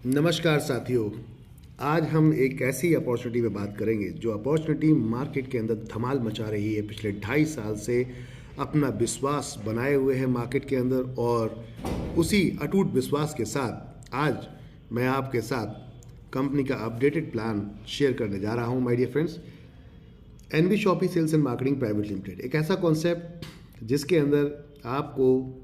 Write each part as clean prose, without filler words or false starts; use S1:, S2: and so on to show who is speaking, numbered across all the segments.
S1: नमस्कार साथियों। आज हम एक ऐसी अपॉर्चुनिटी पे बात करेंगे जो अपॉर्चुनिटी मार्केट के अंदर धमाल मचा रही है। पिछले 2.5 साल से अपना विश्वास बनाए हुए है मार्केट के अंदर और उसी अटूट विश्वास के साथ आज मैं आपके साथ कंपनी का अपडेटेड प्लान शेयर करने जा रहा हूं। My dear friends, NB Shoppy sales and marketing private limited एक ऐसा कॉन्सेप्ट जिसके अंदर आपको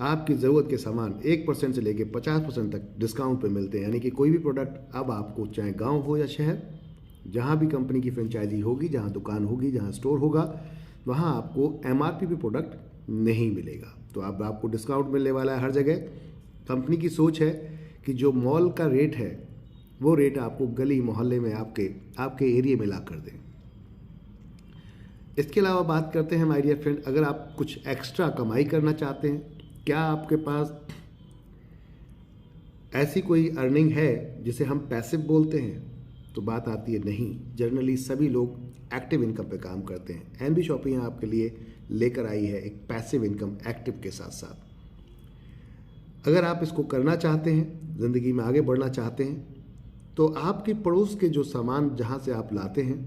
S1: आपकी ज़रूरत के सामान 1% से लेकर 50% तक डिस्काउंट पे मिलते हैं। यानी कि कोई भी प्रोडक्ट अब आपको चाहे गांव हो या शहर, जहां भी कंपनी की फ्रेंचाइजी होगी, जहां दुकान होगी, जहां स्टोर होगा, वहां आपको एमआरपी पे प्रोडक्ट नहीं मिलेगा। तो अब आपको डिस्काउंट मिलने वाला है हर जगह। कंपनी की सोच है कि जो मॉल का रेट है वो रेट आपको गली मोहल्ले में आपके एरिया में ला कर दें। इसके अलावा बात करते हैं माय डियर फ्रेंड, अगर आप कुछ एक्स्ट्रा कमाई करना चाहते हैं, क्या आपके पास ऐसी कोई अर्निंग है जिसे हम पैसिव बोलते हैं? तो बात आती है नहीं। जनरली सभी लोग एक्टिव इनकम पे काम करते हैं। एनबी शॉपी आपके लिए लेकर आई है एक पैसिव इनकम एक्टिव के साथ साथ। अगर आप इसको करना चाहते हैं, ज़िंदगी में आगे बढ़ना चाहते हैं, तो आपके पड़ोस के जो सामान जहाँ से आप लाते हैं,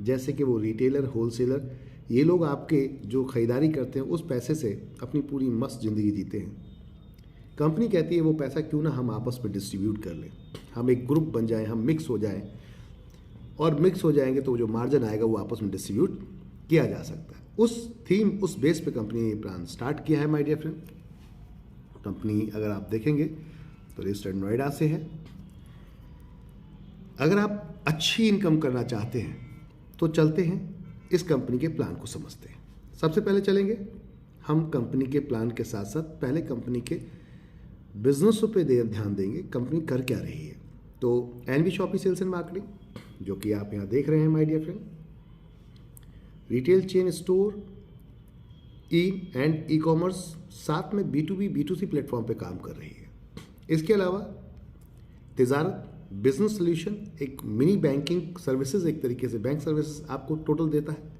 S1: जैसे कि वो रिटेलर, होलसेलर, ये लोग आपके जो ख़रीदारी करते हैं उस पैसे से अपनी पूरी मस्त ज़िंदगी जीते हैं। कंपनी कहती है वो पैसा क्यों ना हम आपस में डिस्ट्रीब्यूट कर लें, हम एक ग्रुप बन जाएं, हम मिक्स हो जाएं, और मिक्स हो जाएंगे तो जो मार्जिन आएगा वो आपस में डिस्ट्रीब्यूट किया जा सकता है। उस थीम, उस बेस पे कंपनी ने ये प्लान स्टार्ट किया है माय डियर फ्रेंड। कंपनी अगर आप देखेंगे तो रजिस्टर्ड नोएडा से है। अगर आप अच्छी इनकम करना चाहते हैं तो चलते हैं इस कंपनी के प्लान को समझते हैं। सबसे पहले चलेंगे हम कंपनी के प्लान के साथ साथ पहले कंपनी के बिजनेसों पे ध्यान देंगे, कंपनी कर क्या रही है। तो NB Shoppy sales and marketing, जो कि आप यहाँ देख रहे हैं my dear friend, retail chain store, e commerce, साथ में B2B B2C प्लेटफॉर्म पे काम कर रही है। इसके अलावा तिजारत, बिजनेस सोल्यूशन, एक मिनी बैंकिंग सर्विसेज, एक तरीके से बैंक सर्विसेज आपको टोटल देता है।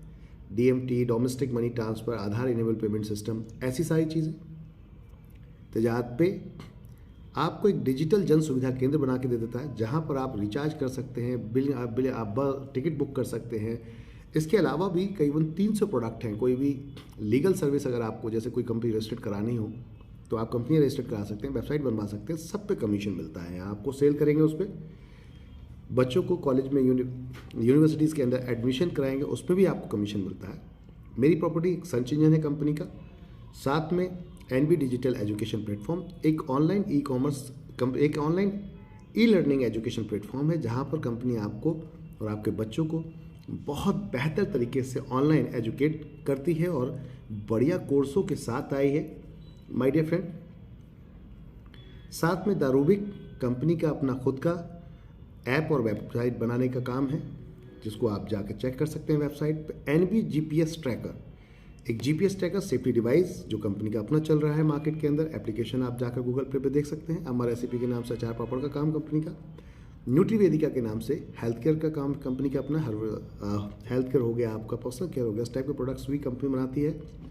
S1: DMT, डोमेस्टिक मनी ट्रांसफ़र, आधार इनेबल पेमेंट सिस्टम, ऐसी सारी चीज़ें। तिजारत पे आपको एक डिजिटल जन सुविधा केंद्र बना के दे देता है, जहां पर आप रिचार्ज कर सकते हैं, आप टिकट बुक कर सकते हैं। इसके अलावा भी करीबन 300 प्रोडक्ट हैं। कोई भी लीगल सर्विस अगर आपको, जैसे कोई कंपनी रजिस्टर्ड करानी हो तो आप कंपनी रजिस्टर्ड करा सकते हैं, वेबसाइट बनवा सकते हैं, सब पे कमीशन मिलता है। आपको सेल करेंगे उस पर, बच्चों को कॉलेज में यूनिवर्सिटीज़ के अंदर एडमिशन कराएंगे, उस पर भी आपको कमीशन मिलता है। मेरी प्रॉपर्टी सर्च इंजन है कंपनी का, साथ में एनबी डिजिटल एजुकेशन प्लेटफॉर्म, एक ऑनलाइन ई कॉमर्स, एक online e learning education platform है, जहाँ पर कंपनी आपको और आपके बच्चों को बहुत बेहतर तरीके से ऑनलाइन एजुकेट करती है और बढ़िया कोर्सों के साथ आई है माय डियर फ्रेंड। साथ में दारूबिक कंपनी का अपना खुद का ऐप और वेबसाइट बनाने का काम है, जिसको आप जाकर चेक कर सकते हैं वेबसाइट पे। एनबी जीपीएस ट्रैकर, एक जीपीएस ट्रैकर सेफ्टी डिवाइस जो कंपनी का अपना चल रहा है मार्केट के अंदर। एप्लीकेशन आप जाकर गूगल प्ले पे देख सकते हैं। अमर रेसिपी के नाम से अचार पापड़ का काम कंपनी का। न्यूट्रीवेदिका के नाम से हेल्थ केयर का काम कंपनी का अपना, हेल्थ केयर हो गया, आपका पर्सनल केयर हो गया, इस टाइप के प्रोडक्ट्स भी कंपनी बनाती है।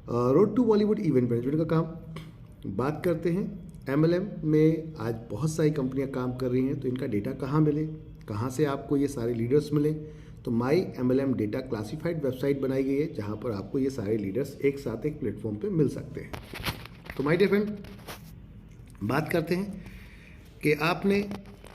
S1: Road to Bollywood event management का काम। बात करते हैं MLM में, आज बहुत सारी कंपनियां काम कर रही हैं, तो इनका डेटा कहाँ मिले, कहाँ से आपको ये सारे लीडर्स मिले? तो माई MLM डेटा क्लासिफाइड वेबसाइट बनाई गई है, जहाँ पर आपको ये सारे लीडर्स एक साथ एक प्लेटफॉर्म पे मिल सकते हैं। तो माय डियर फ्रेंड, बात करते हैं कि आपने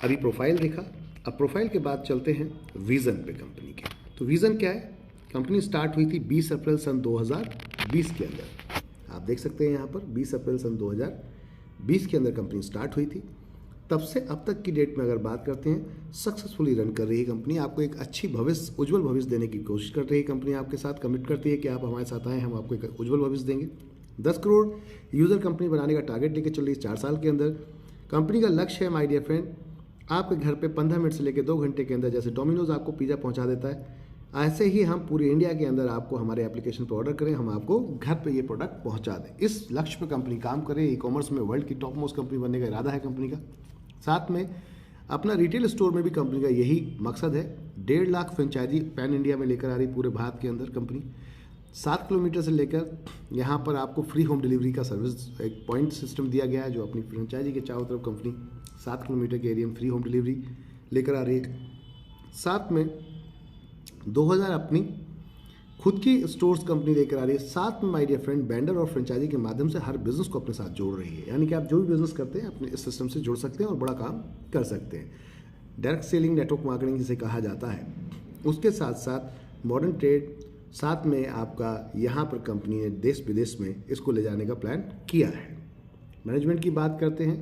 S1: अभी प्रोफाइल देखा, अब प्रोफाइल के बाद चलते हैं विज़न पे कंपनी के। तो विज़न क्या है? कंपनी स्टार्ट हुई थी 20 अप्रैल सन 2020 के अंदर। आप देख सकते हैं यहाँ पर 20 अप्रैल सन 2020 के अंदर कंपनी स्टार्ट हुई थी। तब से अब तक की डेट में अगर बात करते हैं, सक्सेसफुली रन कर रही है कंपनी। आपको एक अच्छी भविष्य, उज्जवल भविष्य देने की कोशिश कर रही है कंपनी। आपके साथ कमिट करती है कि आप हमारे साथ आएँ, हम आपको एक उज्जवल भविष्य देंगे। 10 करोड़ यूज़र कंपनी बनाने का टारगेट लेकर चल रही है 4 साल के अंदर। कंपनी का लक्ष्य है माय डियर फ्रेंड, आपके घर पे 15 मिनट से लेकर 2 घंटे के अंदर, जैसे डोमिनोज आपको पिज़्ज़ा पहुंचा देता है, ऐसे ही हम पूरी इंडिया के अंदर आपको हमारे एप्लीकेशन पर ऑर्डर करें, हम आपको घर पे ये प्रोडक्ट पहुंचा दें। इस लक्ष्य पे कंपनी काम करे। ई कॉमर्स में वर्ल्ड की टॉप मोस्ट कंपनी बनने का इरादा है कंपनी का। साथ में अपना रिटेल स्टोर में भी कंपनी का यही मकसद है। 1.5 लाख फ्रेंचाइजी पैन इंडिया में लेकर आ रही, पूरे भारत के अंदर कंपनी। 7 किलोमीटर से लेकर यहाँ पर आपको फ्री होम डिलीवरी का सर्विस एक पॉइंट सिस्टम दिया गया है, जो अपनी फ्रेंचाइजी के चारों तरफ कंपनी 7 किलोमीटर के एरिया में फ्री होम डिलीवरी लेकर आ रही है। साथ में 2000 अपनी खुद की स्टोर्स कंपनी लेकर आ रही है। साथ में माय डियर फ्रेंड वेंडर और फ्रेंचाइजी के माध्यम से हर बिजनेस को अपने साथ जोड़ रही है, यानी कि आप जो भी बिजनेस करते हैं अपने इस सिस्टम से जुड़ सकते हैं और बड़ा काम कर सकते हैं। डायरेक्ट सेलिंग नेटवर्क मार्केटिंग जिसे कहा जाता है, उसके साथ साथ मॉडर्न ट्रेड, साथ में आपका यहाँ पर कंपनी ने देश विदेश में इसको ले जाने का प्लान किया है। मैनेजमेंट की बात करते हैं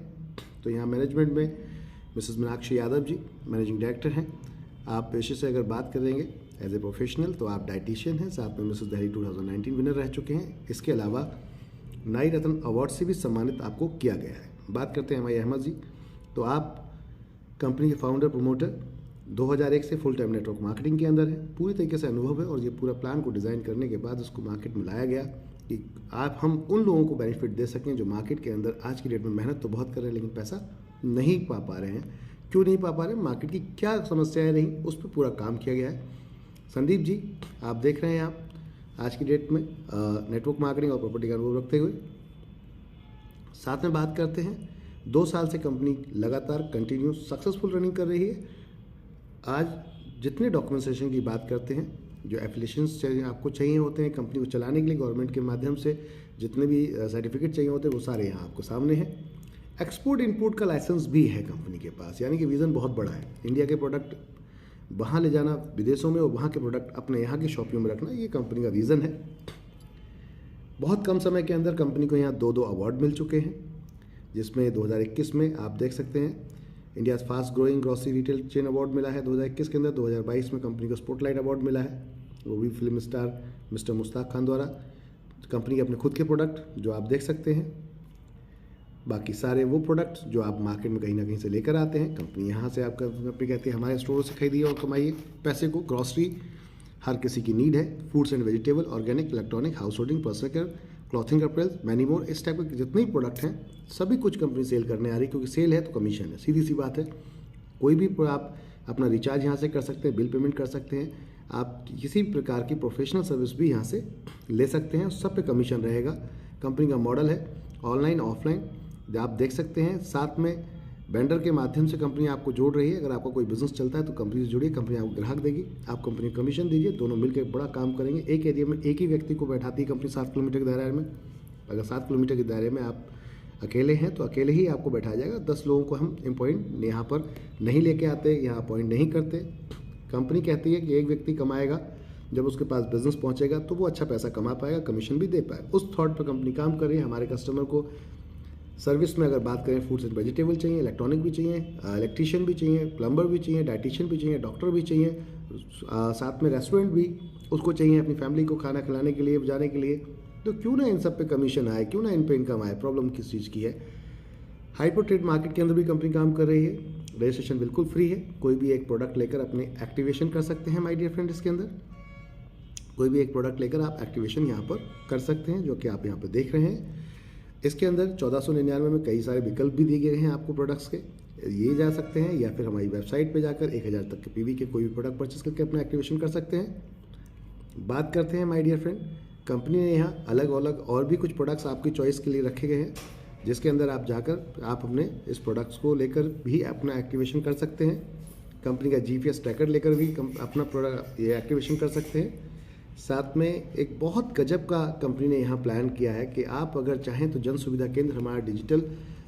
S1: तो यहाँ मैनेजमेंट में Mrs Meenakshi Yadav ji managing director हैं। आप पेशे से अगर बात करेंगे एज ए प्रोफेशनल तो आप डाइटिशियन हैं। साथ में मिसेस दिल्ली 2019 विनर रह चुके हैं। इसके अलावा नारी रत्न अवार्ड से भी सम्मानित आपको किया गया है। बात करते हैं हमारे अहमद जी, तो आप कंपनी के फाउंडर प्रमोटर 2001 से फुल टाइम नेटवर्क मार्केटिंग के अंदर है। पूरी तरीके से अनुभव है और ये पूरा प्लान को डिज़ाइन करने के बाद उसको मार्केट में लाया गया कि आप हम उन लोगों को बेनिफिट दे सकें जो मार्केट के अंदर आज की डेट में मेहनत तो बहुत कर रहे हैं लेकिन पैसा नहीं पा रहे हैं। क्यों नहीं पा रहे, मार्केट की क्या समस्याएं रही, उस पर पूरा काम किया गया है। संदीप जी आप देख रहे हैं, आप आज की डेट में नेटवर्क मार्केटिंग और प्रॉपर्टी का अनुभव रखते हुए। साथ में बात करते हैं 2 साल से कंपनी लगातार कंटिन्यू सक्सेसफुल रनिंग कर रही है। आज जितने डॉक्यूमेंटेशन की बात करते हैं, जो एफिलिएशंस आपको चाहिए होते हैं कंपनी को चलाने के लिए गवर्नमेंट के माध्यम से, जितने भी सर्टिफिकेट चाहिए होते हैं वो सारे यहाँ आपको सामने हैं। एक्सपोर्ट इम्पोर्ट का लाइसेंस भी है कंपनी के पास, यानी कि विज़न बहुत बड़ा है। इंडिया के प्रोडक्ट वहाँ ले जाना विदेशों में और वहाँ के प्रोडक्ट अपने यहाँ की शॉपिंग में रखना, ये कंपनी का विज़न है। बहुत कम समय के अंदर कंपनी को यहाँ 2 अवार्ड मिल चुके हैं, जिसमें 2021 में आप देख सकते हैं India fast growing grocery retail chain award मिला है 2021 के अंदर। 2022 में कंपनी को स्पॉटलाइट अवार्ड मिला है, वो भी film star mister Mushtaq Khan द्वारा। कंपनी के अपने खुद के प्रोडक्ट जो आप देख सकते हैं, बाकी सारे वो प्रोडक्ट्स जो आप मार्केट में कहीं ना कहीं से लेकर आते हैं, कंपनी यहाँ से आपका कंपनी कहती है हमारे स्टोर से खरीदिए और कमाइए पैसे को। ग्रॉसरी हर किसी की नीड है, fruits and vegetable, organic, electronic, house holding, personal care, clothing April, many more, इस टाइप के जितने भी प्रोडक्ट हैं सभी कुछ कंपनी सेल करने आ रही है, क्योंकि सेल है तो कमीशन है, सीधी सी बात है। कोई भी आप अपना रिचार्ज यहाँ से कर सकते हैं, बिल पेमेंट कर सकते हैं, आप किसी प्रकार की प्रोफेशनल सर्विस भी यहाँ से ले सकते हैं, सब पे कमीशन रहेगा। कंपनी का मॉडल है ऑनलाइन ऑफलाइन, आप देख सकते हैं। साथ में वेंडर के माध्यम से कंपनी आपको जोड़ रही है। अगर आपका कोई बिजनेस चलता है तो कंपनी से जुड़िए, कंपनी आपको ग्राहक देगी, आप कंपनी को कमीशन दीजिए, दोनों मिलकर बड़ा काम करेंगे। एक एरिया में एक ही व्यक्ति को बैठाती है कंपनी 7 किलोमीटर के दायरे में। अगर 7 किलोमीटर के दायरे में आप अकेले हैं तो अकेले ही आपको बैठाया जाएगा। 10 लोगों को हम अपॉइंट यहाँ पर नहीं लेके आते, यहाँ अपॉइंट नहीं करते। कंपनी कहती है कि एक व्यक्ति कमाएगा, जब उसके पास बिजनेस पहुँचेगा तो वो अच्छा पैसा कमा पाएगा, कमीशन भी दे पाएगा। उस थॉट पर कंपनी काम कर रही है। हमारे कस्टमर को सर्विस में अगर बात करें, फ्रूट्स एंड वेजिटेबल चाहिए, इलेक्ट्रॉनिक भी चाहिए, इलेक्ट्रीशियन भी चाहिए, प्लम्बर भी चाहिए, डाइटिशियन भी चाहिए, डॉक्टर भी चाहिए, साथ में रेस्टोरेंट भी उसको चाहिए अपनी फैमिली को खाना खिलाने के लिए, जाने के लिए। तो क्यों ना इन सब पे कमीशन आए, क्यों ना इन पे इनकम आए, प्रॉब्लम किस चीज़ की है। हाइपर ट्रेड मार्केट के अंदर भी कंपनी काम कर रही है। रजिस्ट्रेशन बिल्कुल फ्री है, कोई भी एक प्रोडक्ट लेकर अपने एक्टिवेशन कर सकते हैं माय डियर फ्रेंड। इसके अंदर कोई भी एक प्रोडक्ट लेकर आप एक्टिवेशन यहाँ पर कर सकते हैं, जो कि आप यहाँ पर देख रहे हैं। इसके अंदर 1499 में कई सारे विकल्प भी दिए गए हैं आपको प्रोडक्ट्स के, ये जा सकते हैं, या फिर हमारी वेबसाइट पे जाकर 1000 तक के पीवी के कोई भी प्रोडक्ट परचेस करके अपना एक्टिवेशन कर सकते हैं। बात करते हैं माय डियर फ्रेंड, कंपनी ने यहाँ अलग अलग और भी कुछ प्रोडक्ट्स आपकी चॉइस के लिए रखे गए हैं, जिसके अंदर आप जाकर आप अपने इस प्रोडक्ट्स को लेकर भी अपना एक्टिवेशन कर सकते हैं। कंपनी का GPS ट्रैकर लेकर भी अपना प्रोडक्ट ये एक्टिवेशन कर सकते हैं। साथ में एक बहुत गजब का कंपनी ने यहाँ प्लान किया है कि आप अगर चाहें तो जन सुविधा केंद्र, हमारा डिजिटल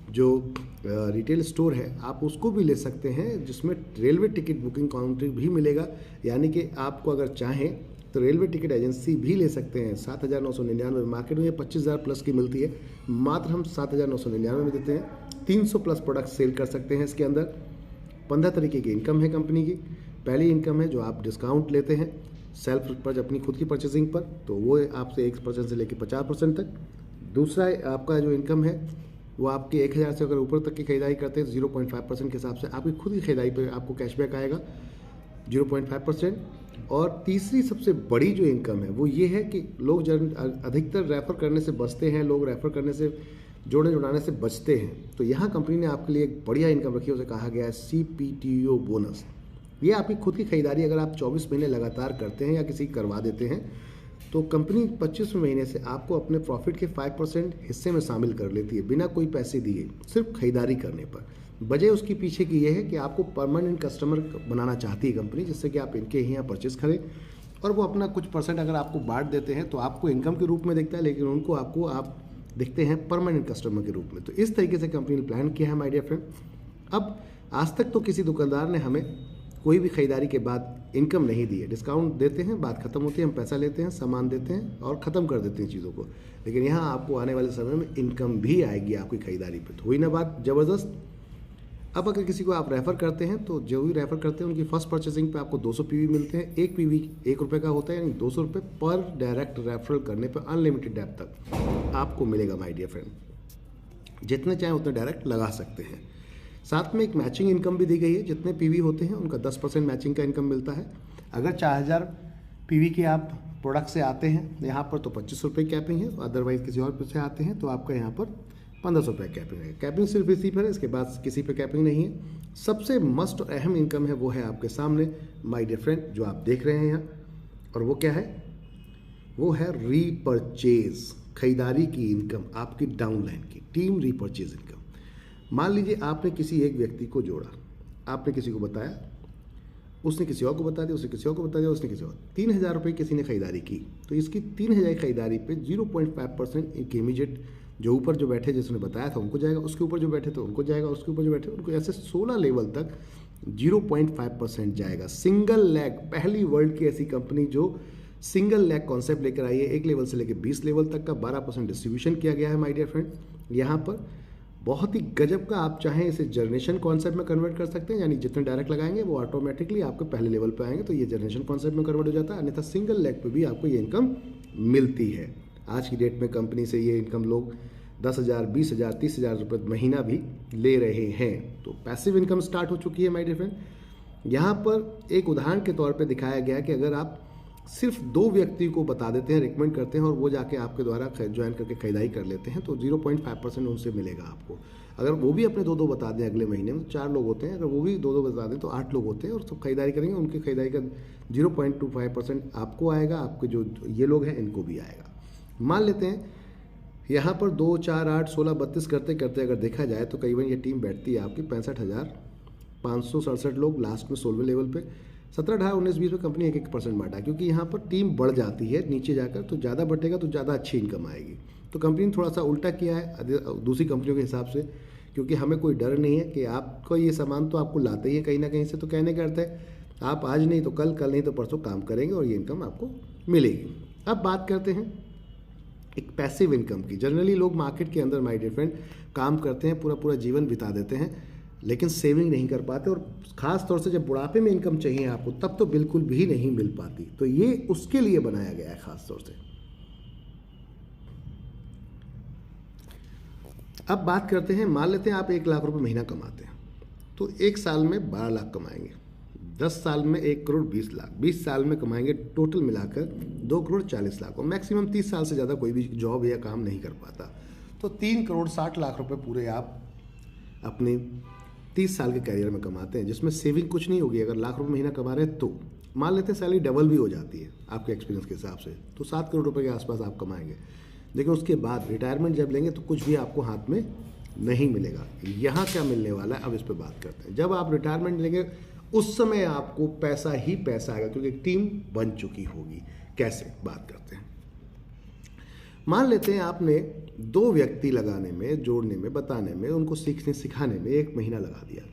S1: जो रिटेल स्टोर है, आप उसको भी ले सकते हैं, जिसमें रेलवे टिकट बुकिंग काउंटर भी मिलेगा। यानी कि आपको अगर चाहें तो रेलवे टिकट एजेंसी भी ले सकते हैं। 7999 मार्केट में 25,000 प्लस की मिलती है, मात्र हम 7999 में देते हैं। 300 प्लस प्रोडक्ट सेल कर सकते हैं। इसके अंदर 15 तरीके की इनकम है कंपनी की। पहली इनकम है जो आप डिस्काउंट लेते हैं सेल्फ पर अपनी खुद की परचेसिंग पर, तो वो आपसे 1% से लेकर 50% तक। दूसरा आपका जो इनकम है वो आपके 1000 से अगर ऊपर तक की खरीदारी करते हैं 0.5% के हिसाब से आपकी खुद की खरीदारी पर आपको कैशबैक आएगा 0.5%। और तीसरी सबसे बड़ी जो इनकम है वो ये है कि लोग अधिकतर रेफ़र करने से बचते हैं, लोग रेफ़र करने से जोड़ने जुड़ाने से बचते हैं। तो यहाँ कंपनी ने आपके लिए एक बढ़िया इनकम रखी है, उसे कहा गया है CPTO बोनस। ये आपकी खुद की खरीदारी अगर आप 24 महीने लगातार करते हैं या किसी करवा देते हैं तो कंपनी 25वें महीने से आपको अपने प्रॉफिट के 5% हिस्से में शामिल कर लेती है बिना कोई पैसे दिए, सिर्फ खरीदारी करने पर। वजह उसके पीछे की ये है कि आपको परमानेंट कस्टमर बनाना चाहती है कंपनी, जिससे कि आप इनके यहाँ परचेस करें और वो अपना कुछ परसेंट अगर आपको बांट देते हैं तो आपको इनकम के रूप में दिखता है, लेकिन उनको आप दिखते हैं परमानेंट कस्टमर के रूप में। तो इस तरीके से कंपनी ने प्लान किया है माय डियर फ्रेंड। अब आज तक तो किसी दुकानदार ने हमें कोई भी खरीदारी के बाद इनकम नहीं दी है। डिस्काउंट देते हैं, बात खत्म होती है, हम पैसा लेते हैं, सामान देते हैं और ख़त्म कर देते हैं चीज़ों को। लेकिन यहाँ आपको आने वाले समय में इनकम भी आएगी आपकी खरीदारी पे। तो हुई ना बात ज़बरदस्त। अब अगर किसी को आप रेफ़र करते हैं तो जो भी रेफ़र करते हैं उनकी फर्स्ट परचेसिंग पे आपको 200 पीवी मिलते हैं। एक पीवी 1 रुपये का होता है, यानी 200 रुपये पर डायरेक्ट रेफरल करने पर अनलिमिटेड डेप तक आपको मिलेगा माय डियर फ्रेंड। जितने चाहें उतने डायरेक्ट लगा सकते हैं। साथ में एक मैचिंग इनकम भी दी गई है, जितने पीवी होते हैं उनका 10% मैचिंग का इनकम मिलता है। अगर 4000 पीवी के आप प्रोडक्ट से आते हैं यहाँ पर तो 25 रुपये कैपिंग है, अदरवाइज किसी और से आते हैं तो आपका यहाँ पर 1500 रुपये कैपिंग है। कैपिंग सिर्फ इसी पर है, इसके बाद किसी पे कैपिंग नहीं है। सबसे मस्ट और अहम इनकम है वो है आपके सामने माय डियर फ्रेंड, जो आप देख रहे हैं यहाँ। और वो क्या है? वो है रीपरचेज, खरीदारी की इनकम, आपकी डाउनलाइन की टीम रीपरचेज इनकम। मान लीजिए आपने किसी एक व्यक्ति को जोड़ा, आपने किसी को बताया, उसने किसी और को बता दिया, उसने किसी और को बता दिया, उसने किसी और 3000 रुपये किसी ने खरीदारी की, तो इसकी 3000 खरीदारी पे 0.5% एक इमीडिएट जो ऊपर जो बैठे जिसने बताया था उनको जाएगा, उसके ऊपर जो बैठे तो उनको जाएगा, उसके ऊपर जो बैठे उनको, ऐसे 16 लेवल तक 0.5% जाएगा। सिंगल लेग, पहली वर्ल्ड की ऐसी कंपनी जो सिंगल लेग कॉन्सेप्ट लेकर आई है। 1 लेवल से लेकर 20 लेवल तक का 12% डिस्ट्रीब्यूशन किया गया है माय डियर फ्रेंड। यहाँ पर बहुत ही गजब का, आप चाहें इसे जनरेशन कॉन्सेप्ट में कन्वर्ट कर सकते हैं, यानी जितने डायरेक्ट लगाएंगे वो ऑटोमेटिकली आपके पहले लेवल पे आएंगे, तो ये जनरेशन कॉन्सेप्ट में कन्वर्ट हो जाता है। अन्यथा सिंगल लेग पे भी आपको ये इनकम मिलती है। आज की डेट में कंपनी से ये इनकम लोग 10,000, 20,000, 30,000 रुपये महीना भी ले रहे हैं। तो पैसिव इनकम स्टार्ट हो चुकी है माय डियर फ्रेंड। यहाँ पर एक उदाहरण के तौर पे दिखाया गया कि अगर आप सिर्फ 2 व्यक्ति को बता देते हैं, रिकमेंड करते हैं और वो जाके आपके द्वारा ज्वाइन करके खरीदारी कर लेते हैं, तो 0.5% उनसे मिलेगा आपको। अगर वो भी अपने 2 बता दें अगले महीने में, 4 लोग होते हैं, अगर वो भी 2 बता दें तो 8 लोग होते हैं और सब खरीदारी करेंगे, उनकी खरीदारी का 0.25% आपको आएगा, आपके जो ये लोग हैं इनको भी आएगा। मान लेते हैं यहाँ पर 2, 4, 8, 16, 32 करते करते अगर देखा जाए तो करीबन ये टीम बैठती है आपकी 65,567 लोग लास्ट में 16वें लेवल पे। 17, 18, 19, 20 में कंपनी 1% बांटा, क्योंकि यहाँ पर टीम बढ़ जाती है नीचे जाकर, तो ज़्यादा बढ़ेगा तो ज़्यादा अच्छी इनकम आएगी। तो कंपनी ने थोड़ा सा उल्टा किया है दूसरी कंपनियों के हिसाब से, क्योंकि हमें कोई डर नहीं है कि आपको ये सामान तो आपको लाते ही है कहीं ना कहीं से। तो कहने का अर्थ है आप आज नहीं तो कल, कल नहीं तो परसों काम करेंगे और ये इनकम आपको मिलेगी। अब बात करते हैं एक पैसिव इनकम की। जनरली लोग मार्केट के अंदर माय डियर फ्रेंड काम करते हैं, पूरा पूरा जीवन बिता देते हैं, लेकिन सेविंग नहीं कर पाते, और ख़ास तौर से जब बुढ़ापे में इनकम चाहिए आपको तब तो बिल्कुल भी नहीं मिल पाती। तो ये उसके लिए बनाया गया है ख़ास तौर से। अब बात करते हैं, मान लेते हैं आप 1 लाख रुपए महीना कमाते हैं, तो 1 साल में 12 लाख कमाएंगे, 10 साल में 1 करोड़ 20 लाख, 20 साल में कमाएंगे टोटल मिलाकर 2 करोड़ 40 लाख, और मैक्सिमम 30 साल से ज़्यादा कोई भी जॉब या काम नहीं कर पाता। तो 3 करोड़ 60 लाख रुपए पूरे आप अपने 30 साल के कैरियर में कमाते हैं, जिसमें सेविंग कुछ नहीं होगी। अगर लाख रुपए महीना कमा रहे हैं तो मान लेते हैं सैलरी डबल भी हो जाती है आपके एक्सपीरियंस के हिसाब से, तो 7 करोड़ रुपए के आसपास आप कमाएंगे। लेकिन उसके बाद रिटायरमेंट जब लेंगे तो कुछ भी आपको हाथ में नहीं मिलेगा। यहाँ क्या मिलने वाला है, अब इस पर बात करते हैं। जब आप रिटायरमेंट लेंगे उस समय आपको पैसा ही पैसा आएगा, क्योंकि एक टीम बन चुकी होगी। कैसे, बात करते हैं। मान लेते हैं आपने 2 व्यक्ति लगाने में, जोड़ने में, बताने में, उनको सीखने सिखाने में 1 महीना लगा दिया।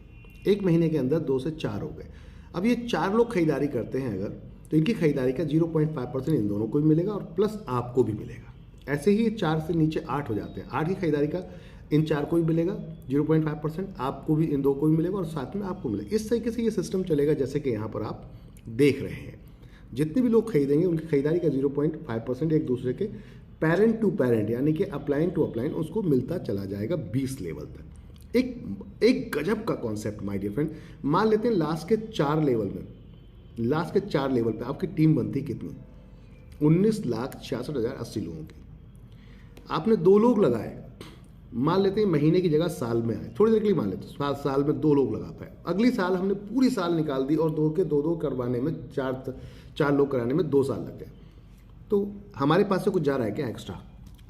S1: 1 महीने के अंदर 2 से 4 हो गए। अब ये 4 लोग खरीदारी करते हैं अगर, तो इनकी खरीदारी का 0.5% इन दोनों को भी मिलेगा और प्लस आपको भी मिलेगा। ऐसे ही 4 से नीचे 8 हो जाते हैं, 8 की खरीदारी का इन 4 को भी मिलेगा 0.5%, आपको भी इन 2 को भी मिलेगा और साथ में आपको मिलेगा। इस तरीके से ये सिस्टम चलेगा जैसे कि यहाँ पर आप देख रहे हैं। जितने भी लोग खरीदेंगे उनकी खरीदारी का 0.5% एक दूसरे के पेरेंट टू पेरेंट, यानी कि अपलाइन टू अपलाइन, उसको मिलता चला जाएगा 20 लेवल तक। एक गजब का कॉन्सेप्ट माय डियर फ्रेंड। मान लेते हैं लास्ट के 4 लेवल पे आपकी टीम बनती कितनी, 19,66,080 लोगों की। आपने 2 लोग लगाए, मान लेते हैं महीने की जगह साल में आए, थोड़ी देर के लिए मान लेते हैं साल में 2 लोग लगा पाए। अगली साल हमने पूरी साल निकाल दी और 2 के 2 करवाने में 4 लोग कराने में 2 साल लग गए। तो हमारे पास से कुछ जा रहा है क्या एक्स्ट्रा?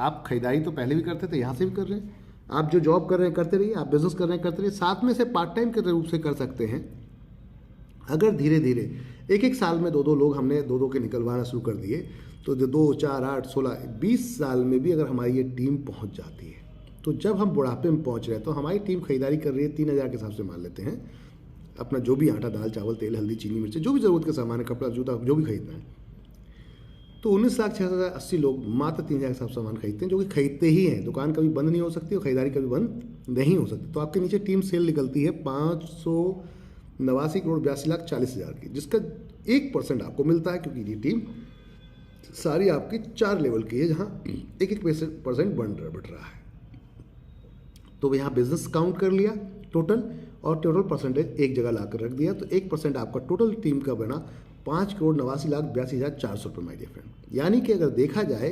S1: आप खरीदारी तो पहले भी करते थे, यहाँ से भी कर रहे हैं। आप जो जॉब कर रहे हैं करते रहिए, आप बिजनेस कर रहे हैं करते रहिए, साथ में से पार्ट टाइम के रूप से कर सकते हैं। अगर धीरे धीरे एक एक साल में 2-2 लोग हमने 2-2 के निकलवाना शुरू कर दिए, तो जो 2, 4, 8, 16, 20 साल में भी अगर हमारी ये टीम पहुंच जाती है, तो जब हम बुढ़ापे में पहुंच रहे हैं तो हमारी टीम खरीदारी कर रही है 3,000 के हिसाब से मान लेते हैं, अपना जो भी आटा, दाल, चावल, तेल, हल्दी, चीनी, मिर्च, जो भी ज़रूरत का सामान है, कपड़ा, जूता, जो भी खरीदना है, तो 19,06,80 लोग मात्र 3,000 के हिसाब से सामान खरीदते हैं, जो कि खरीदते ही हैं। दुकान कभी बंद नहीं हो सकती और खरीदारी कभी बंद नहीं हो सकती। तो आपके नीचे टीम सेल निकलती है 589 करोड़ 82,40,000 की, जिसका 1% आपको मिलता है, क्योंकि ये टीम सारी आपकी 4 लेवल की है, जहाँ 1% बढ़ रहा है। तो यहाँ बिजनेस काउंट कर लिया टोटल, और टोटल परसेंटेज एक जगह लाकर रख दिया, तो 1% आपका टोटल टीम का बना 5,89,82,400 रुपये माय डियर फ्रेंड। यानी कि अगर देखा जाए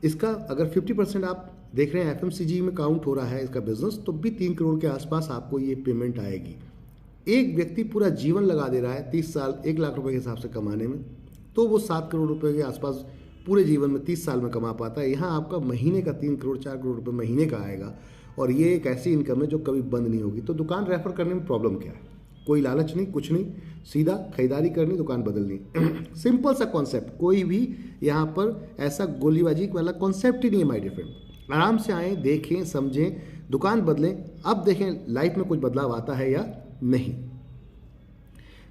S1: इसका, अगर 50% आप देख रहे हैं FMCG में काउंट हो रहा है इसका बिजनेस, तो भी 3 करोड़ के आसपास आपको ये पेमेंट आएगी। एक व्यक्ति पूरा जीवन लगा दे रहा है 30 साल 1 लाख रुपए के हिसाब से कमाने में, तो वो 7 करोड़ रुपए के आसपास पूरे जीवन में 30 साल में कमा पाता है। यहाँ आपका महीने का 3 करोड़ 4 करोड़ रुपए महीने का आएगा, और ये एक ऐसी इनकम है जो कभी बंद नहीं होगी। तो दुकान रेफर करने में प्रॉब्लम क्या है? कोई लालच नहीं, कुछ नहीं, सीधा खरीदारी करनी, दुकान बदलनी। सिंपल सा कॉन्सेप्ट, कोई भी यहाँ पर ऐसा गोलीबाजी वाला कॉन्सेप्ट ही नहीं है माय डियर फ्रेंड। आराम से आएँ, देखें, समझें, दुकान बदलें, अब देखें लाइफ में कुछ बदलाव आता है या नहीं।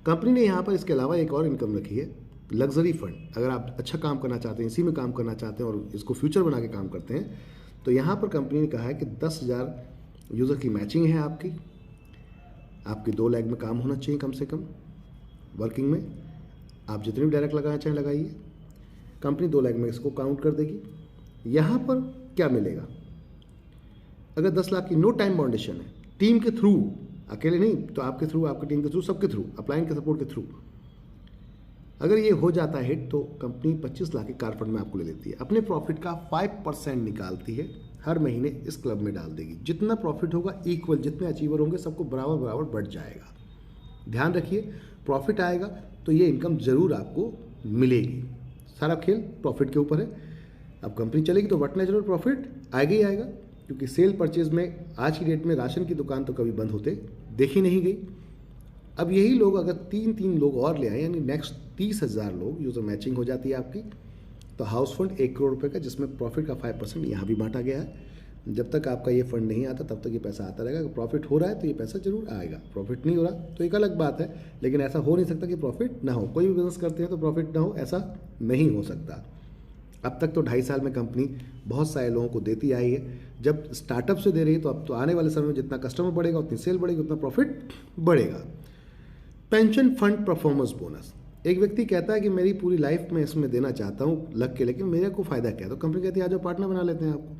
S1: कंपनी ने यहाँ पर इसके अलावा एक और इनकम रखी है, लग्जरी फंड। अगर आप अच्छा काम करना चाहते हैं, इसी में काम करना चाहते हैं और इसको फ्यूचर बना के काम करते हैं, तो यहाँ पर कंपनी ने कहा है कि 10,000 यूज़र की मैचिंग है आपकी 2 लैख में काम होना चाहिए कम से कम वर्किंग में। आप जितने भी डायरेक्ट लगाना चाहें लगाइए, कंपनी 2 लाख में इसको काउंट कर देगी। यहाँ पर क्या मिलेगा? अगर 10 लाख की नो टाइम बाउंडेशन है, टीम के थ्रू, अकेले नहीं, तो आपके थ्रू, आपकी टीम के थ्रू, सबके थ्रू, अपलाइन के सपोर्ट के थ्रू, अगर ये हो जाता है हिट, तो कंपनी 25 लाख के कार फंड में आपको ले लेती है। अपने प्रॉफिट का 5% निकालती है, हर महीने इस क्लब में डाल देगी। जितना प्रॉफिट होगा इक्वल, जितने अचीवर होंगे सबको बराबर बराबर बढ़ जाएगा। ध्यान रखिए, प्रॉफिट आएगा तो ये इनकम ज़रूर आपको मिलेगी। सारा खेल प्रॉफिट के ऊपर है। अब कंपनी चलेगी तो बटना जरूर प्रॉफिट आएगा ही आएगा, क्योंकि सेल परचेज में आज की डेट में राशन की दुकान तो कभी बंद होते देखी नहीं गई। अब यही लोग अगर 3 लोग और ले आए, यानी नेक्स्ट 30,000 लोग यूज़र मैचिंग हो जाती है आपकी, तो हाउस फंड 1 करोड़ रुपए का, जिसमें प्रॉफिट का 5% यहाँ भी बांटा गया है। जब तक आपका ये फंड नहीं आता तब तक ये पैसा आता रहेगा। अगर प्रॉफिट हो रहा है तो ये पैसा जरूर आएगा, प्रॉफिट नहीं हो रहा तो एक अलग बात है, लेकिन ऐसा हो नहीं सकता कि प्रॉफिट ना हो। कोई भी बिजनेस करते हैं तो प्रॉफिट ना हो, ऐसा नहीं हो सकता। अब तक तो 2.5 साल में कंपनी बहुत सारे लोगों को देती आई है। जब स्टार्टअप से दे रही है तो अब तो आने वाले समय में जितना कस्टमर बढ़ेगा, उतनी सेल बढ़ेगी, उतना प्रॉफिट बढ़ेगा। पेंशन फंड परफॉर्मेंस बोनस, एक व्यक्ति कहता है कि मेरी पूरी लाइफ में इसमें देना चाहता हूँ लग के, लेकिन मेरे को फ़ायदा क्या है? तो कंपनी कहती है आ जाओ पार्टनर बना लेते हैं आपको।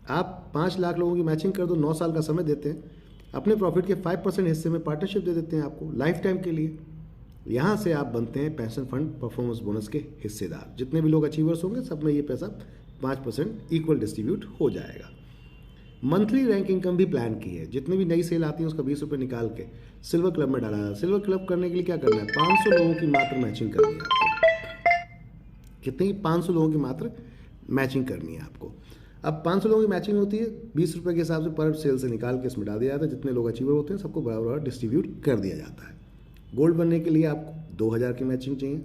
S1: आप 5 लाख लोगों की मैचिंग कर दो, 9 साल का समय देते हैं, अपने प्रॉफिट के 5% हिस्से में पार्टनरशिप दे देते हैं आपको लाइफ टाइम के लिए। यहाँ से आप बनते हैं पेंशन फंड परफॉर्मेंस बोनस के हिस्सेदार। जितने भी लोग अचीवर्स होंगे सब में ये पैसा 5% इक्वल डिस्ट्रीब्यूट हो जाएगा। मंथली रैंक इनकम भी प्लान की है। जितनी भी नई सेल आती है उसका 20 रुपये निकाल के सिल्वर क्लब में डाला है। सिल्वर क्लब करने के लिए क्या करना है? 500 लोगों की मात्र मैचिंग करनी है आपको। कितनी? 500 लोगों की मात्र मैचिंग करनी है आपको। अब 500 लोगों की मैचिंग होती है, 20 रुपये के हिसाब से पर सेल से निकाल के इसमें डाल दिया जाता है। जितने लोग अचीवर होते हैं सबको बराबर डिस्ट्रीब्यूट कर दिया जाता है। गोल्ड बनने के लिए आपको 2,000 की मैचिंग चाहिए,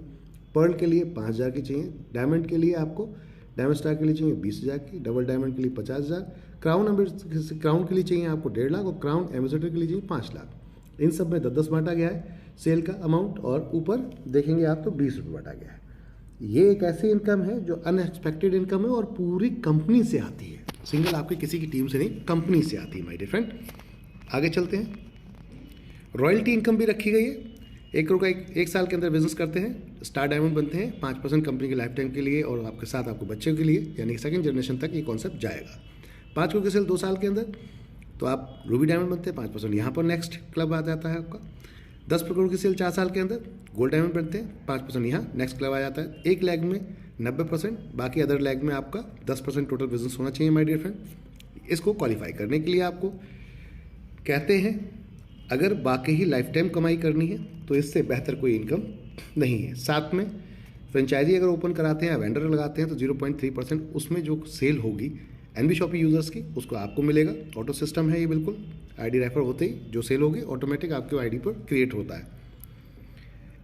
S1: पर्ल के लिए 5,000 की चाहिए, डायमंड के लिए आपको, डायमंड स्टार के लिए चाहिए 20,000 की, डबल डायमंड के लिए 50,000, क्राउन के लिए चाहिए आपको 1.5 लाख और क्राउन एम्बेसडर के लिए चाहिए 5 लाख। इन सब में 10-10 बांटा गया है सेल का अमाउंट, और ऊपर देखेंगे आप तो 20 रुपये बांटा गया है। ये एक ऐसी इनकम है जो अनएक्सपेक्टेड इनकम है और पूरी कंपनी से आती है, सिंगल आपके किसी की टीम से नहीं, कंपनी से आती है माय डियर फ्रेंड। आगे चलते हैं। रॉयल्टी इनकम भी रखी गई है। 1 करोड़ का एक साल के अंदर बिजनेस करते हैं, स्टार डायमंड बनते हैं, 5% कंपनी के लाइफ टाइम के लिए और आपके साथ आपको बच्चे के लिए, यानी सेकंड जनरेशन तक ये कॉन्सेप्ट जाएगा। 5 करोड़ की सेल 2 साल के अंदर तो आप रूबी डायमंड बनते हैं, 5% यहाँ पर नेक्स्ट क्लब आ जाता है आपका। 10 करोड़ की सेल 4 साल के अंदर गोल्ड डायमंड बनते हैं, 5% यहाँ नेक्स्ट क्लब आ जाता है। एक लेग में 90%, बाकी अदर लेग में आपका 10% टोटल बिजनेस होना चाहिए माय डियर फ्रेंड। इसको क्वालिफाई करने के लिए आपको कहते हैं अगर बाकी ही लाइफ टाइम कमाई करनी है तो इससे बेहतर कोई इनकम नहीं है। साथ में फ्रेंचाइजी अगर ओपन कराते हैं या वेंडर लगाते हैं तो 0.3% उसमें जो सेल होगी एनबी शॉपी यूज़र्स की उसको आपको मिलेगा। ऑटो सिस्टम है ये बिल्कुल, आईडी रेफर होते ही जो सेल होगी ऑटोमेटिक आपके आईडी पर क्रिएट होता है।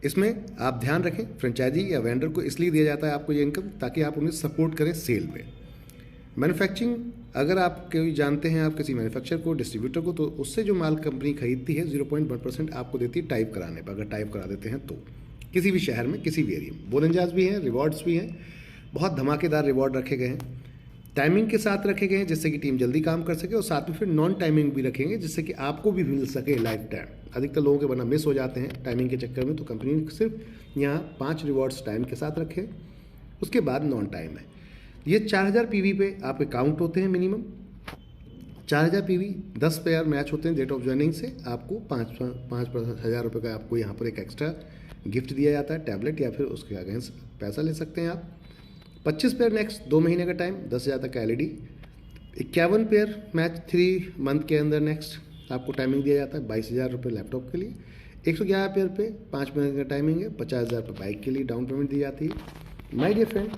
S1: इसमें आप ध्यान रखें, फ्रेंचाइजी या वेंडर को इसलिए दिया जाता है आपको ये इनकम ताकि आप उन्हें सपोर्ट करें सेल पे। मैन्युफैक्चरिंग, अगर आप कोई जानते हैं आप किसी मैन्युफैक्चरर को, डिस्ट्रीब्यूटर को, तो उससे जो माल कंपनी खरीदती है 0.1% आपको देती है टाइप कराने पर, अगर टाइप करा देते हैं तो किसी भी शहर में किसी भी एरिया में। बोनंजास भी हैं, रिवॉर्ड्स भी हैं, बहुत धमाकेदार रिवॉर्ड रखे गए हैं, टाइमिंग के साथ रखे गए हैं जिससे कि टीम जल्दी काम कर सके, और साथ में फिर नॉन टाइमिंग भी रखेंगे जिससे कि आपको भी मिल सके लाइफ टाइम। अधिकतर लोगों के वरना मिस हो जाते हैं टाइमिंग के चक्कर में, तो कंपनी ने सिर्फ यहाँ 5 रिवॉर्ड्स टाइम के साथ रखे, उसके बाद नॉन टाइम है। ये 4000 पीवी पे आपके काउंट होते हैं मिनिमम 4000 पीवी, 10 पेयर मैच होते हैं डेट ऑफ ज्वाइनिंग से, आपको 5,000 रुपये का आपको यहाँ पर एक एक्स्ट्रा गिफ्ट दिया जाता है, टैबलेट, या फिर उसके अगेंस्ट पैसा ले सकते हैं आप। 25 पेयर नेक्स्ट 2 महीने का टाइम, 10,000 तक का एलईडी। 51 पेयर मैच 3 मंथ के अंदर नेक्स्ट आपको टाइमिंग दिया जाता है, 22,000 रुपये लैपटॉप के लिए। 111 पेयर पे 5 महीने का टाइमिंग है, 50,000 रुपये बाइक के लिए डाउन पेमेंट दी जाती है। माय डियर फ्रेंड,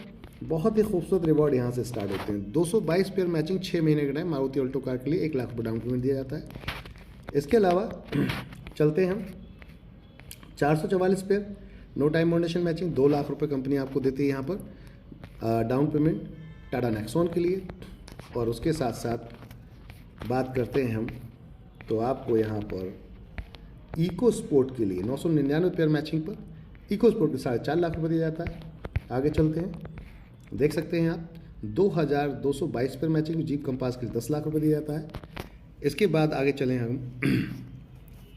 S1: बहुत ही खूबसूरत रिवॉर्ड यहाँ से स्टार्ट होते हैं। 222 पेयर मैचिंग 6 महीने का टाइम, मारुति ऑल्टो कार के लिए 1 लाख रुपये डाउन पेमेंट दिया जाता है। इसके अलावा चलते हैं हम 444 pair no time foundation matching 2 lakh रुपये कंपनी आपको देती है यहाँ पर डाउन पेमेंट टाटा नेक्सॉन के लिए। और उसके साथ साथ बात करते हैं हम तो आपको यहाँ पर इको स्पोर्ट के लिए 999 पेयर मैचिंग पर इको स्पोर्ट के 4.5 लाख रुपये दिया जाता है। आगे चलते हैं, देख सकते हैं आप 2222 पेयर मैचिंग जीप कंपास के लिए 10 लाख रुपये दिया जाता है। इसके बाद आगे चलें हम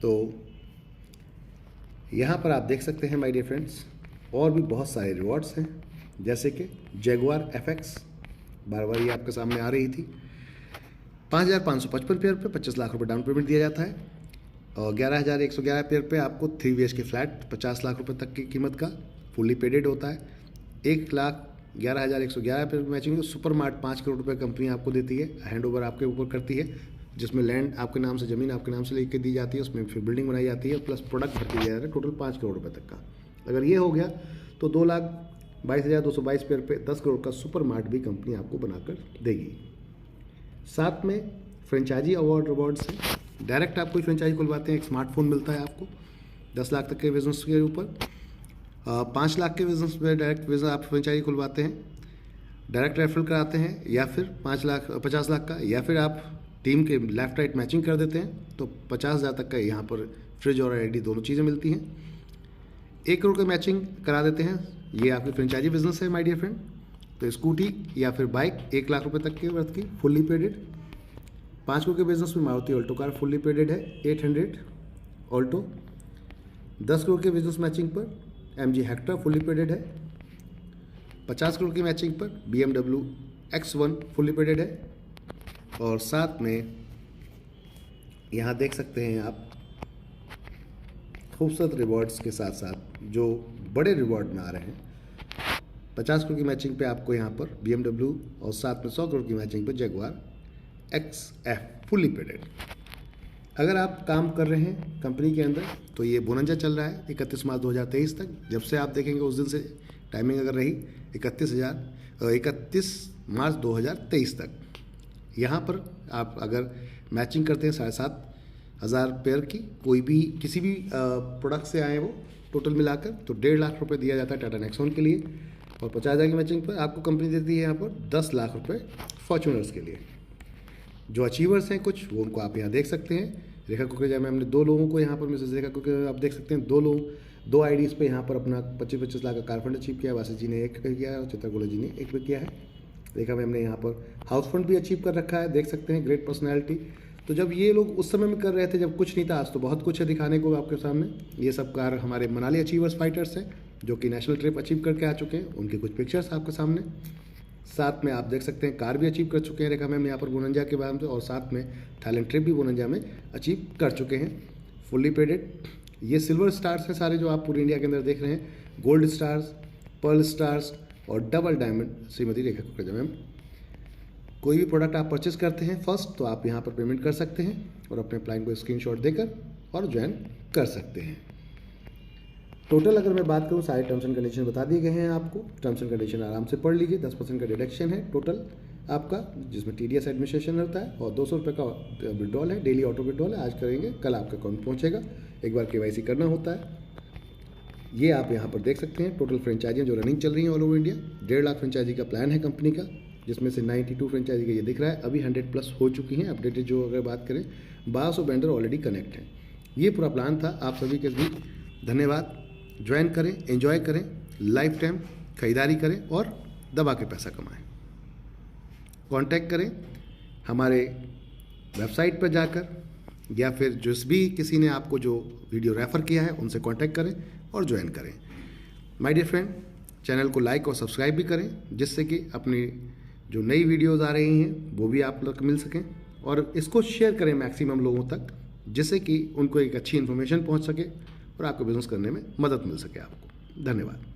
S1: तो यहाँ पर आप देख सकते हैं माय डियर फ्रेंड्स और भी बहुत सारे रिवॉर्ड्स हैं, जैसे कि जैगुआर एफएक्स, बार बार ये आपके सामने आ रही थी। 5,555 पेयर पे 25 लाख रुपये डाउन पेमेंट दिया जाता है, और 11,111 पेयर पे आपको 3 BHK फ्लैट 50 लाख रुपये तक की कीमत का फुल्ली पेडेड होता है। 1,11,111 pair matching super mart 5 crore रुपये कंपनी आपको देती है, हैंड ओवर आपके ऊपर करती है, जिसमें लैंड आपके नाम से, ज़मीन आपके नाम से लेके दी जाती है, उसमें फिर बिल्डिंग बनाई जाती है, प्लस प्रोडक्ट भर्ती दिया जाता है, टोटल 5 करोड़ रुपये तक का। अगर ये हो गया तो 2,22,222 पेयर पे 10 करोड़ का सुपर मार्ट भी कंपनी आपको बनाकर देगी। साथ में फ्रेंचाइजी अवार्ड रिवॉर्ड्स हैं, डायरेक्ट आप कोई फ्रेंचाइजी खुलवाते हैं एक स्मार्टफोन मिलता है आपको 10 लाख तक के बिजनेस के ऊपर। 5 लाख के बिजनेस में डायरेक्ट बिजनेस आप फ्रेंचाइजी खुलवाते हैं, डायरेक्ट रेफरल कराते हैं, या फिर 50 लाख का, या फिर आप टीम के लेफ्ट राइट मैचिंग कर देते हैं तो 50,000 तक का यहाँ पर फ्रिज और एलईडी दोनों चीज़ें मिलती हैं। 1 करोड़ का मैचिंग करा देते हैं, ये आपकी फ्रेंचाइजी बिजनेस है माय डियर फ्रेंड। तो स्कूटी या फिर बाइक 1 लाख रुपए तक के वर्थ की फुल्ली पेडेड। 5 करोड़ के बिजनेस में Maruti Alto car fully padded है 800 ऑल्टो। 10 करोड़ के बिजनेस मैचिंग पर MG हेक्टर फुल्ली पेडेड है। 50 करोड़ की मैचिंग पर BMW X1 फुल्ली पेडेड है। और साथ में यहाँ देख सकते हैं आप खूबसूरत रिवॉर्ड्स के साथ साथ जो बड़े रिवॉर्ड में आ रहे हैं, 50 करोड़ की मैचिंग पे आपको यहाँ पर BMW और साथ में 100 करोड़ की मैचिंग पे जगुआर XF फुल्ली पेडेड। अगर आप काम कर रहे हैं कंपनी के अंदर तो ये बोनंजा चल रहा है 31 मार्च 2023 तक। जब से आप देखेंगे उस दिन से टाइमिंग अगर रही 31 मार्च 2023 तक। यहाँ पर आप अगर मैचिंग करते हैं 7,500 पेयर की कोई भी किसी भी प्रोडक्ट से आए वो टोटल मिलाकर, तो 1.5 लाख रुपए दिया जाता है टाटा नेक्सॉन के लिए। और 50,000 की मैचिंग पर आपको कंपनी देती है यहाँ पर 10 लाख रुपए फॉर्च्यूनर्स के लिए। जो अचीवर्स हैं कुछ वो उनको आप यहाँ देख सकते हैं। रेखा कुकरेजा में हमने 2 लोगों को यहाँ पर मिसेज रेखा कुकरेजा आप देख सकते हैं 2 आईडीज़ पे यहाँ पर अपना 25-25 लाख का कार फंड अचीव किया। वासी जी ने 1 किया है और चित्रगोला जी ने 1 पे किया है। रेखा में हमने यहाँ पर हाउस फंड भी अचीव कर रखा है, देख सकते हैं। Great personality. तो जब ये लोग उस समय में कर रहे थे जब कुछ नहीं था, आज तो बहुत कुछ है दिखाने को आपके सामने। ये सब कार हमारे मनाली अचीवर्स फाइटर्स हैं जो कि नेशनल ट्रिप अचीव करके आ चुके हैं, उनकी कुछ पिक्चर्स आपके सामने। साथ में आप देख सकते हैं कार भी अचीव कर चुके हैं रेखा मैम यहाँ पर बोनंजा के बाद में, और साथ में थाईलैंड ट्रिप भी बोनंजा में अचीव कर चुके हैं फुल्ली पेडेड। ये सिल्वर स्टार्स हैं सारे जो आप पूरे इंडिया के अंदर देख रहे हैं, गोल्ड स्टार्स, पर्ल स्टार्स और double diamond Shrimati Rekha Kukreja ma'am. कोई भी प्रोडक्ट आप परचेस करते हैं फर्स्ट तो आप यहाँ पर पेमेंट कर सकते हैं और अपने प्लान को स्क्रीनशॉट देकर और ज्वाइन कर सकते हैं। टोटल अगर मैं बात करूँ, सारे टर्म्स एंड कंडीशन बता दिए गए हैं आपको। टर्म्स एंड कंडीशन आराम से पढ़ लीजिए। 10% का डिडक्शन है टोटल आपका, जिसमें TDS एडमिनिस्ट्रेशन रहता है, और 200 रुपये का विड्रॉल है, डेली ऑटो विड्रॉल है। आज करेंगे, कल आपका अकाउंट पहुँचेगा। एक बार KYC करना होता है। ये आप यहाँ पर देख सकते हैं टोटल फ्रेंचाइजियाँ जो रनिंग चल रही हैं all over India. 1.5 lakh franchise का प्लान है कंपनी का, जिसमें से 92 फ्रेंचाइजी का ये दिख रहा है। अभी 100+ हो चुकी हैं अपडेटेड। जो अगर बात करें, 1200 वेंडर ऑलरेडी कनेक्ट हैं। ये पूरा प्लान था आप सभी के बीच। धन्यवाद। ज्वाइन करें, एंजॉय करें, लाइफ टाइम खरीदारी करें और दबा के पैसा कमाएं। कांटेक्ट करें हमारे वेबसाइट पर जाकर, या फिर जिस भी किसी ने आपको जो वीडियो रेफ़र किया है उनसे कांटेक्ट करें और ज्वाइन करें। माय डियर फ्रेंड, चैनल को लाइक और सब्सक्राइब भी करें, जिससे कि अपनी जो नई वीडियोस आ रही हैं वो भी आप लोग मिल सकें, और इसको शेयर करें मैक्सिमम लोगों तक, जिससे कि उनको एक अच्छी इन्फॉर्मेशन पहुंच सके और आपको बिजनेस करने में मदद मिल सके आपको। धन्यवाद।